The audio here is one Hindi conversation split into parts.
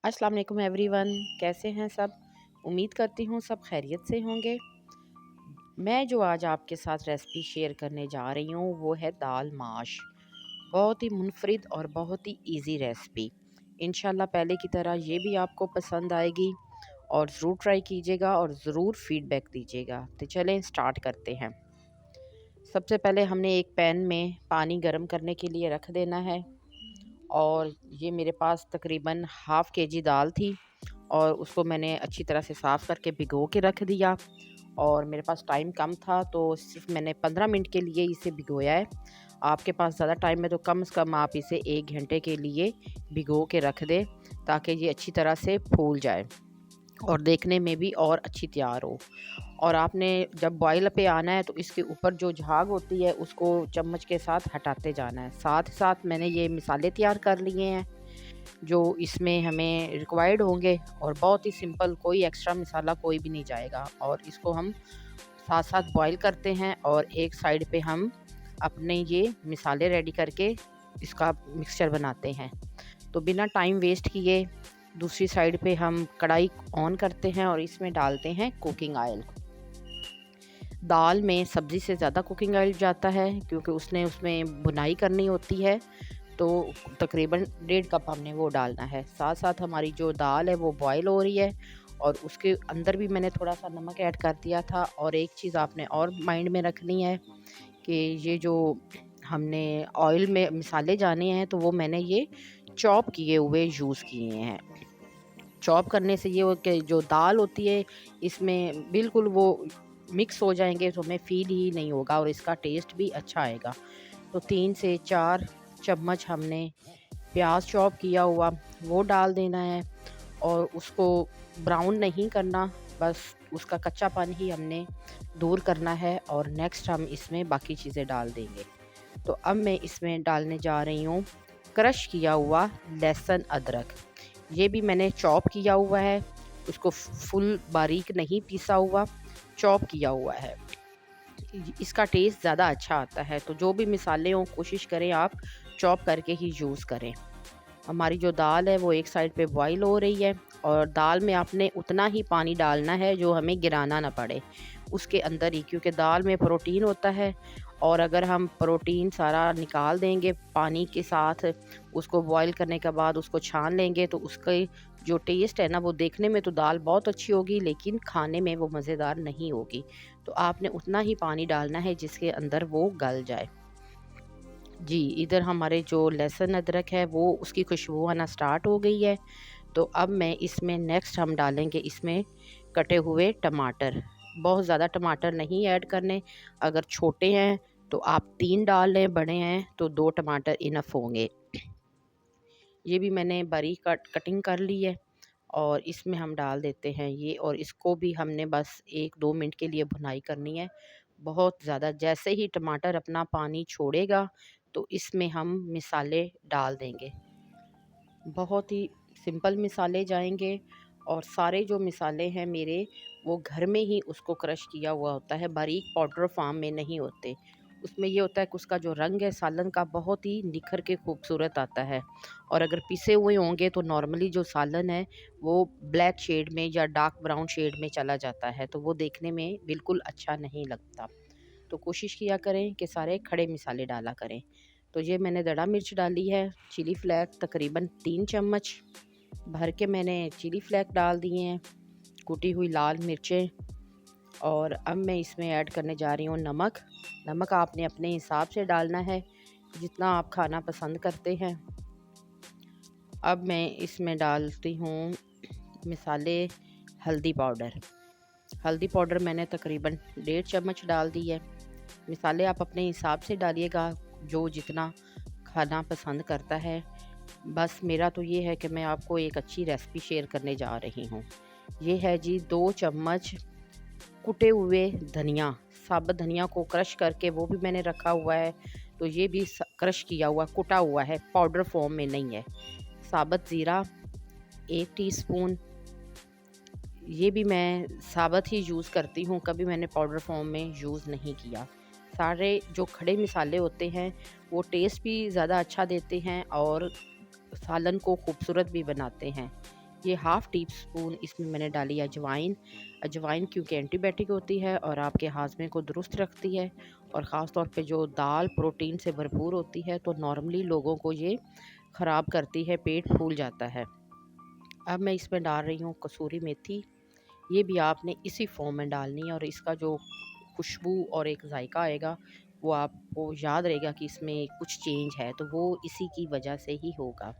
अस्सलाम वालेकुम एवरीवन, कैसे हैं सब। उम्मीद करती हूँ सब खैरियत से होंगे। मैं जो आज आपके साथ रेसिपी शेयर करने जा रही हूँ वो है दाल माश। बहुत ही मुनफरिद और बहुत ही इजी रेसिपी। इंशाल्लाह पहले की तरह ये भी आपको पसंद आएगी और ज़रूर ट्राई कीजिएगा और ज़रूर फीडबैक दीजिएगा। तो चलें स्टार्ट करते हैं। सबसे पहले हमने एक पैन में पानी गर्म करने के लिए रख देना है और ये मेरे पास तकरीबन हाफ़ केजी दाल थी और उसको मैंने अच्छी तरह से साफ़ करके भिगो के रख दिया। और मेरे पास टाइम कम था तो सिर्फ मैंने 15 मिनट के लिए इसे भिगोया है। आपके पास ज़्यादा टाइम है तो कम से कम आप इसे 1 घंटे के लिए भिगो के रख दें ताकि ये अच्छी तरह से फूल जाए और देखने में भी और अच्छी तैयार हो। और आपने जब बॉयल पे आना है तो इसके ऊपर जो झाग होती है उसको चम्मच के साथ हटाते जाना है। साथ ही साथ मैंने ये मसाले तैयार कर लिए हैं जो इसमें हमें रिक्वायर्ड होंगे और बहुत ही सिंपल, कोई एक्स्ट्रा मसाला कोई भी नहीं जाएगा। और इसको हम साथ साथ बॉईल करते हैं और एक साइड पे हम अपने ये मसाले रेडी करके इसका मिक्सचर बनाते हैं। तो बिना टाइम वेस्ट किए दूसरी साइड पे हम कढ़ाई ऑन करते हैं और इसमें डालते हैं कुकिंग ऑयल। दाल में सब्ज़ी से ज़्यादा कुकिंग ऑयल जाता है क्योंकि उसमें भुनाई करनी होती है। तो तकरीबन 1.5 कप हमने वो डालना है। साथ साथ हमारी जो दाल है वो बॉयल हो रही है और उसके अंदर भी मैंने थोड़ा सा नमक ऐड कर दिया था। और एक चीज़ आपने और माइंड में रखनी है कि ये जो हमने ऑयल में मसाले जाने हैं तो वो मैंने ये चॉप किए हुए यूज़ किए हैं। चॉप करने से ये हो कि जो दाल होती है इसमें बिल्कुल वो मिक्स हो जाएंगे तो हमें फील ही नहीं होगा और इसका टेस्ट भी अच्छा आएगा। तो 3 से 4 चम्मच हमने प्याज चॉप किया हुआ वो डाल देना है और उसको ब्राउन नहीं करना, बस उसका कच्चापन ही हमने दूर करना है। और नेक्स्ट हम इसमें बाकी चीज़ें डाल देंगे। तो अब मैं इसमें डालने जा रही हूँ क्रश किया हुआ लहसुन अदरक। ये भी मैंने चॉप किया हुआ है, उसको फुल बारीक नहीं पीसा हुआ, चॉप किया हुआ है। इसका टेस्ट ज़्यादा अच्छा आता है। तो जो भी मिसाले हों कोशिश करें आप चॉप करके ही यूज़ करें। हमारी जो दाल है वो एक साइड पे बॉईल हो रही है और दाल में आपने उतना ही पानी डालना है जो हमें गिराना ना पड़े उसके अंदर ही, क्योंकि दाल में प्रोटीन होता है। और अगर हम प्रोटीन सारा निकाल देंगे पानी के साथ, उसको बॉईल करने के बाद उसको छान लेंगे तो उसका जो टेस्ट है ना वो देखने में तो दाल बहुत अच्छी होगी लेकिन खाने में वो मज़ेदार नहीं होगी। तो आपने उतना ही पानी डालना है जिसके अंदर वो गल जाए। जी, इधर हमारे जो लहसुन अदरक है वो उसकी खुशबू आना स्टार्ट हो गई है। तो अब मैं इसमें नेक्स्ट हम डालेंगे इसमें कटे हुए टमाटर। बहुत ज़्यादा टमाटर नहीं ऐड करने, अगर छोटे हैं तो आप 3 डाल लें, बड़े हैं तो 2 टमाटर इनफ होंगे। ये भी मैंने बारीक कटिंग कर ली है और इसमें हम डाल देते हैं ये, और इसको भी हमने बस 1-2 मिनट के लिए भुनाई करनी है। बहुत ज़्यादा जैसे ही टमाटर अपना पानी छोड़ेगा तो इसमें हम मिसाले डाल देंगे। बहुत ही सिंपल मिसाले जाएंगे और सारे जो मिसाले हैं मेरे वो घर में ही उसको क्रश किया हुआ होता है, बारीक पाउडर फॉर्म में नहीं होते। उसमें ये होता है कि उसका जो रंग है सालन का बहुत ही निखर के खूबसूरत आता है। और अगर पिसे हुए होंगे तो नॉर्मली जो सालन है वो ब्लैक शेड में या डार्क ब्राउन शेड में चला जाता है, तो वो देखने में बिल्कुल अच्छा नहीं लगता। तो कोशिश किया करें कि सारे खड़े मिसाले डाला करें। तो ये मैंने दड़ा मिर्च डाली है, चिली फ्लेक्स तकरीबन 3 चम्मच भर के मैंने चिली फ्लेक्स डाल दिए हैं, कुटी हुई लाल मिर्चें। और अब मैं इसमें ऐड करने जा रही हूँ नमक। नमक आपने अपने हिसाब से डालना है जितना आप खाना पसंद करते हैं। अब मैं इसमें डालती हूँ मिसाले हल्दी पाउडर। हल्दी पाउडर मैंने तकरीबन 1.5 चम्मच डाल दी है। मिसाले आप अपने हिसाब से डालिएगा, जो जितना खाना पसंद करता है। बस मेरा तो ये है कि मैं आपको एक अच्छी रेसिपी शेयर करने जा रही हूँ। ये है जी 2 चम्मच कुटे हुए धनिया। साबुत धनिया को क्रश करके वो भी मैंने रखा हुआ है। तो ये भी क्रश किया हुआ कुटा हुआ है, पाउडर फॉर्म में नहीं है। साबुत ज़ीरा 1 टीस्पून, ये भी मैं साबुत ही यूज़ करती हूँ, कभी मैंने पाउडर फॉर्म में यूज़ नहीं किया। सारे जो खड़े मिसाले होते हैं वो टेस्ट भी ज़्यादा अच्छा देते हैं और सालन को खूबसूरत भी बनाते हैं। ये हाफ़ टी स्पून इसमें मैंने डाली अजवाइन। अजवाइन क्योंकि एंटीबायोटिक होती है और आपके हाज़मे को दुरुस्त रखती है, और ख़ास तौर पे जो दाल प्रोटीन से भरपूर होती है तो नॉर्मली लोगों को ये ख़राब करती है, पेट फूल जाता है। अब मैं इसमें डाल रही हूँ कसूरी मेथी। ये भी आपने इसी फॉर्म में डालनी है, और इसका जो खुशबू और एक जायका आएगा वो आपको याद रहेगा कि इसमें कुछ चेंज है, तो वो इसी की वजह से ही होगा।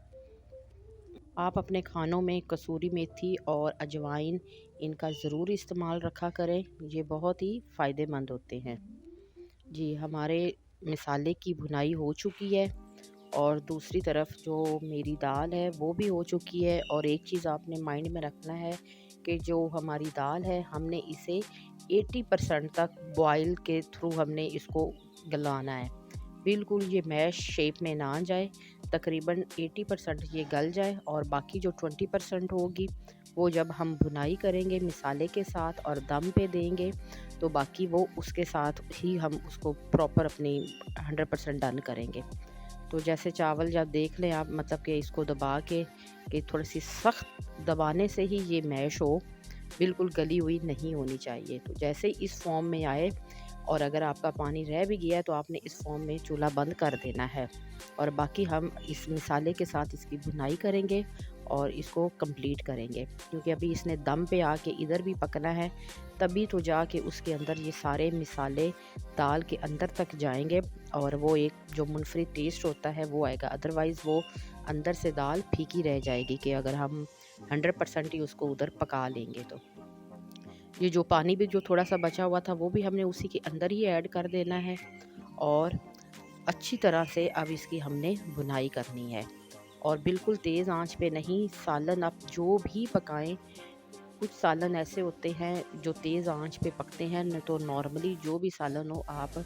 आप अपने खानों में कसूरी मेथी और अजवाइन इनका ज़रूर इस्तेमाल रखा करें, ये बहुत ही फ़ायदेमंद होते हैं। जी, हमारे मसाले की भुनाई हो चुकी है, और दूसरी तरफ जो मेरी दाल है वो भी हो चुकी है। और एक चीज़ आपने माइंड में रखना है कि जो हमारी दाल है हमने इसे 80% तक बॉयल के थ्रू हमने इसको गलाना है। बिल्कुल ये मैश शेप में ना जाए, तकरीबन 80% ये गल जाए, और बाकी जो 20% होगी वो जब हम भुनाई करेंगे मिसाले के साथ और दम पे देंगे, तो बाकी वो उसके साथ ही हम उसको प्रॉपर अपनी 100% डन करेंगे। तो जैसे चावल जब देख लें आप, मतलब कि इसको दबा के कि थोड़ी सी सख्त दबाने से ही ये मैश हो, बिल्कुल गली हुई नहीं होनी चाहिए। तो जैसे इस फॉर्म में आए, और अगर आपका पानी रह भी गया है तो आपने इस फॉर्म में चूल्हा बंद कर देना है, और बाकी हम इस मिसाले के साथ इसकी भुनाई करेंगे और इसको कंप्लीट करेंगे, क्योंकि अभी इसने दम पे आके इधर भी पकना है, तभी तो जाके उसके अंदर ये सारे मिसाले दाल के अंदर तक जाएंगे, और वो एक जो मुनफरिद टेस्ट होता है वो आएगा। अदरवाइज़ वो अंदर से दाल फीकी रह जाएगी, कि अगर हम 100% ही उसको उधर पका लेंगे तो। ये जो पानी भी जो थोड़ा सा बचा हुआ था वो भी हमने उसी के अंदर ही ऐड कर देना है, और अच्छी तरह से अब इसकी हमने भुनाई करनी है, और बिल्कुल तेज़ आंच पे नहीं। सालन आप जो भी पकाएं, कुछ सालन ऐसे होते हैं जो तेज़ आंच पे पकते हैं, न तो नॉर्मली जो भी सालन हो आप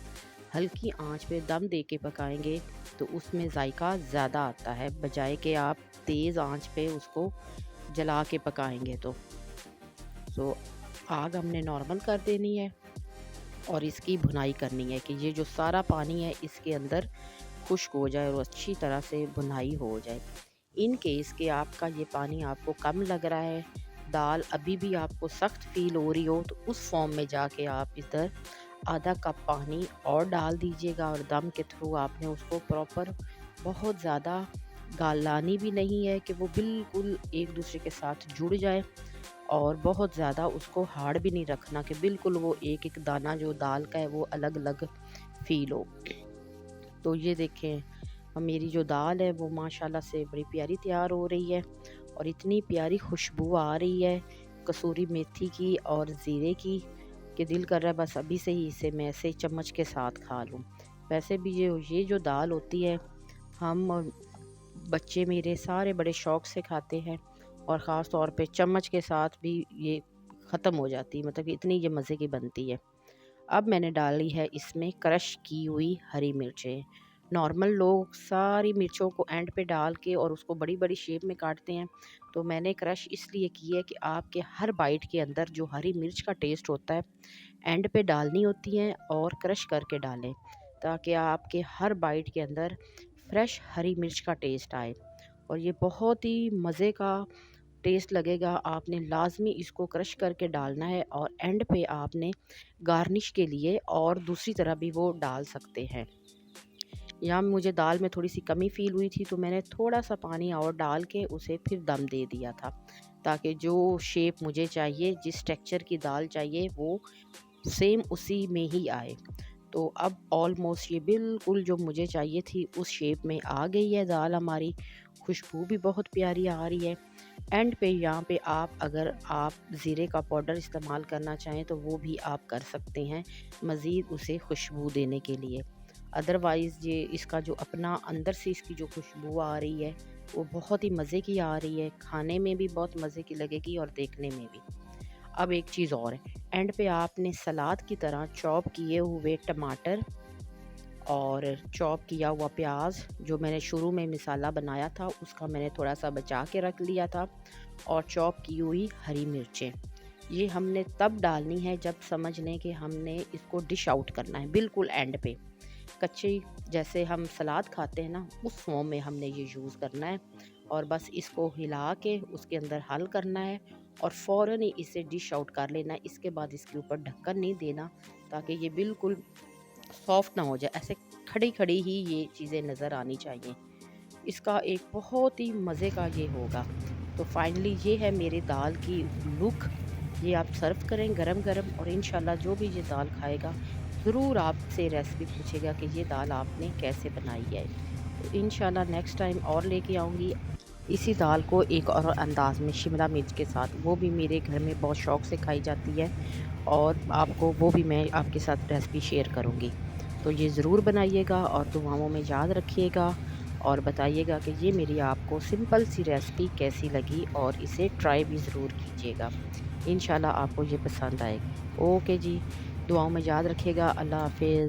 हल्की आंच पे दम दे के पकाएंगे तो उसमें जायका ज़्यादा आता है, बजाय कि आप तेज़ आंच पे उसको जला के पकाएंगे तो। सो आग हमने नॉर्मल कर देनी है, और इसकी भुनाई करनी है कि ये जो सारा पानी है इसके अंदर खुश्क हो जाए और अच्छी तरह से भुनाई हो जाए। इन केस कि आपका ये पानी आपको कम लग रहा है, दाल अभी भी आपको सख्त फील हो रही हो, तो उस फॉर्म में जाके आप इधर आधा कप पानी और डाल दीजिएगा, और दम के थ्रू आपने उसको प्रॉपर, बहुत ज़्यादा गालानी भी नहीं है कि वो बिल्कुल एक दूसरे के साथ जुड़ जाए, और बहुत ज़्यादा उसको हार्ड भी नहीं रखना कि बिल्कुल वो एक एक दाना जो दाल का है वो अलग अलग फील हो। तो ये देखें, मेरी जो दाल है वो माशाल्लाह से बड़ी प्यारी तैयार हो रही है, और इतनी प्यारी खुशबू आ रही है कसूरी मेथी की और ज़ीरे की, कि दिल कर रहा है बस अभी से ही इसे मैं ऐसे चम्मच के साथ खा लूँ। वैसे भी ये जो दाल होती है, हम बच्चे मेरे सारे बड़े शौक से खाते हैं, और ख़ास तौर पे चम्मच के साथ भी ये ख़त्म हो जाती है, मतलब कि इतनी ये मज़े की बनती है। अब मैंने डाली है इसमें क्रश की हुई हरी मिर्चें। नॉर्मल लोग सारी मिर्चों को एंड पे डाल के और उसको बड़ी बड़ी शेप में काटते हैं, तो मैंने क्रश इसलिए की है कि आपके हर बाइट के अंदर जो हरी मिर्च का टेस्ट होता है एंड पे डालनी होती हैं, और क्रश करके डालें, ताकि आपके हर बाइट के अंदर फ्रेश हरी मिर्च का टेस्ट आए, और ये बहुत ही मज़े का टेस्ट लगेगा। आपने लाज़मी इसको क्रश करके डालना है, और एंड पे आपने गार्निश के लिए और दूसरी तरह भी वो डाल सकते हैं। यहाँ मुझे दाल में थोड़ी सी कमी फ़ील हुई थी, तो मैंने थोड़ा सा पानी और डाल के उसे फिर दम दे दिया था, ताकि जो शेप मुझे चाहिए, जिस टेक्सचर की दाल चाहिए, वो सेम उसी में ही आए। तो अब ऑलमोस्ट ये बिल्कुल जो मुझे चाहिए थी उस शेप में आ गई है दाल हमारी। खुशबू भी बहुत प्यारी आ रही है। एंड पे यहाँ पे आप, अगर आप ज़ीरे का पाउडर इस्तेमाल करना चाहें तो वो भी आप कर सकते हैं, मज़ीद उसे खुशबू देने के लिए। अदरवाइज़ ये इसका जो अपना अंदर से इसकी जो खुशबू आ रही है वो बहुत ही मज़े की आ रही है, खाने में भी बहुत मज़े की लगेगी और देखने में भी। अब एक चीज़ और है, एंड पे आपने सलाद की तरह चॉप किए हुए टमाटर और चॉप किया हुआ प्याज, जो मैंने शुरू में मिसाला बनाया था उसका मैंने थोड़ा सा बचा के रख लिया था, और चॉप की हुई हरी मिर्चें, ये हमने तब डालनी है जब समझ लें कि हमने इसको डिश आउट करना है, बिल्कुल एंड पे। कच्ची जैसे हम सलाद खाते हैं ना, उस फॉर्म में हमने ये यूज़ करना है, और बस इसको हिला के उसके अंदर हल करना है और फ़ौरन ही इसे डिश आउट कर लेना है। इसके बाद इसके ऊपर ढक्कन नहीं देना ताकि ये बिल्कुल सॉफ्ट ना हो जाए, ऐसे खड़ी-खड़ी ही ये चीज़ें नज़र आनी चाहिए। इसका एक बहुत ही मज़े का ये होगा। तो फाइनली ये है मेरी दाल की लुक। ये आप सर्व करें गरम-गरम और इंशाल्लाह जो भी ये दाल खाएगा ज़रूर आपसे रेसिपी पूछेगा कि ये दाल आपने कैसे बनाई है। तो इंशाल्लाह नेक्स्ट टाइम और लेके आऊँगी इसी दाल को एक और अंदाज़ में शिमला मिर्च के साथ। वो भी मेरे घर में बहुत शौक़ से खाई जाती है और आपको वो भी मैं आपके साथ रेसिपी शेयर करूँगी। तो ये ज़रूर बनाइएगा और दुआओं में याद रखिएगा और बताइएगा कि ये मेरी आपको सिंपल सी रेसिपी कैसी लगी और इसे ट्राई भी ज़रूर कीजिएगा। इंशाल्लाह आपको ये पसंद आएगी। ओके जी, दुआओं में याद रखिएगा। अल्लाह हाफ़िज़।